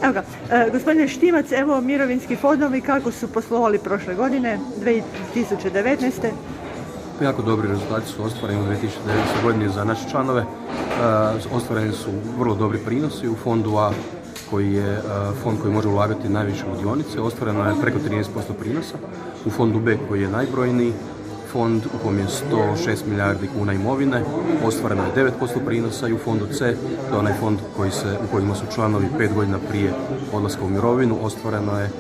Evo ga, gospodine Štimac, evo mirovinski fondovi kako su poslovali prošle godine, 2019. Jako dobri rezultati su ostvareni u 2019. godini za naše članove. Ostvareni su vrlo dobri prinosi u fondu A, koji je fond koji može ulagati najviše u dionice. Ostvareno je preko 13% prinosa. U fondu B, koji je najbrojniji fond, u kojem je 106 milijardi kuna imovine, ostvareno je 9% prinosa, i u fondu C, to je onaj fond u kojima su članovi 5 godina prije odlaska u mirovinu, ostvareno je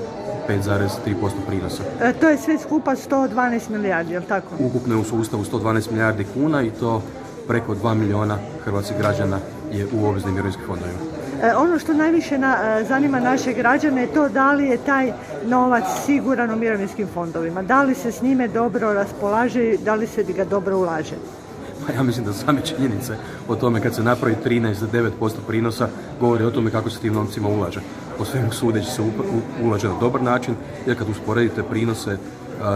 5,3% prinosa. To je sve skupa 112 milijardi, je li tako? Ukupno je u sustavu 112 milijardi kuna i to preko 2 milijuna hrvatskih građana je u obveznim mirovinskim fondovima. Ono što najviše zanima naše građane je to da li je taj novac siguran u mirovinskim fondovima, da li se s njime dobro raspolaže i da li se ga dobro ulaže. Pa ja mislim da same činjenice o tome kad se napravi 13,9% prinosa govori o tome kako se tim novcima ulaže. Po svemu sudeći se ulaže na dobar način, jer kad usporedite prinose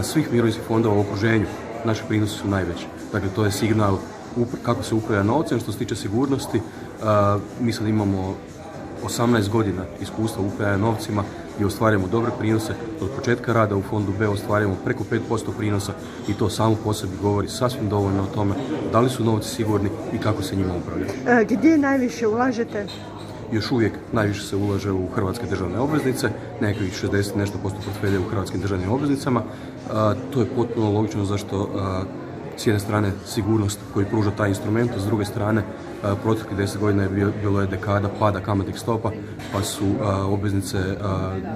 svih mirovinskih fondova u okruženju, naši prinosi su najveći. Dakle, to je signal kako se upravlja novcem. Što se tiče sigurnosti, mi sad imamo 18 godina iskustva upravljanja novcima i ostvarujemo dobre prinose. Od početka rada u fondu B ostvarujemo preko 5% prinosa i to samo po sebi govori sasvim dovoljno o tome da li su novci sigurni i kako se njima upravlja. Gdje najviše ulažete? Još uvijek najviše se ulaže u hrvatske državne obveznice, nekakvih 60 nešto posto portfelja u hrvatskim državnim obveznicama. To je potpuno logično zašto s jedne strane sigurnost koju pruža taj instrument, a s druge strane proteklih 10 godina bilo je dekada pada kamatnih stopa, pa su obveznice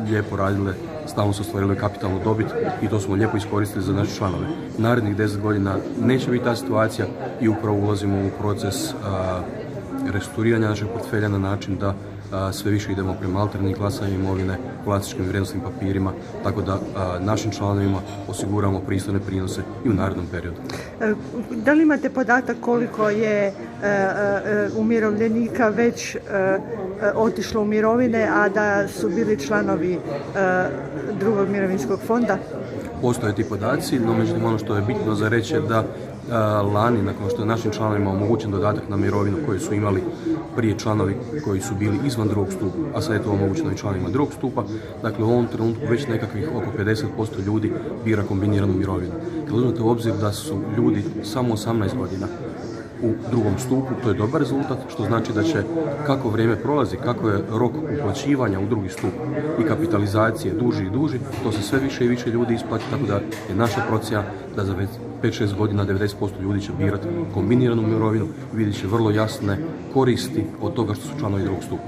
lijepo radile, stalno su ostvarile kapitalnu dobit i to smo lijepo iskoristili za naše članove. Narednih 10 godina neće biti ta situacija i upravo ulazimo u proces restrukturiranja našeg portfelja na način da sve više idemo prema alternativnim klasama imovine, klasičkim vrijednosnim papirima, tako da našim članovima osiguramo pristojne prinose i u narednom periodu. Da li imate podatak koliko je umirovljenika već otišlo u mirovine, a da su bili članovi drugog mirovinskog fonda? Postoje ti podaci, no međutim ono što je bitno za reći je da lani, nakon što je našim članovima omogućen dodatak na mirovinu koju su imali prije članovi koji su bili izvan drugog stupa, a sad je to omogućeno i članovima drugog stupa, dakle u ovom trenutku već nekakvih oko 50% ljudi bira kombiniranu mirovinu. Kad uzmete u obzir da su ljudi samo 18 godina u drugom stupu, to je dobar rezultat, što znači da će kako vrijeme prolazi, kako je rok uplaćivanja u drugi stup i kapitalizacije duži i duži, to se sve više i više ljudi isplati, tako da je naša procjena da za 5-6 godina 90% ljudi će birati kombiniranu mirovinu i vidjet će vrlo jasne koristi od toga što su članovi drugog stupa.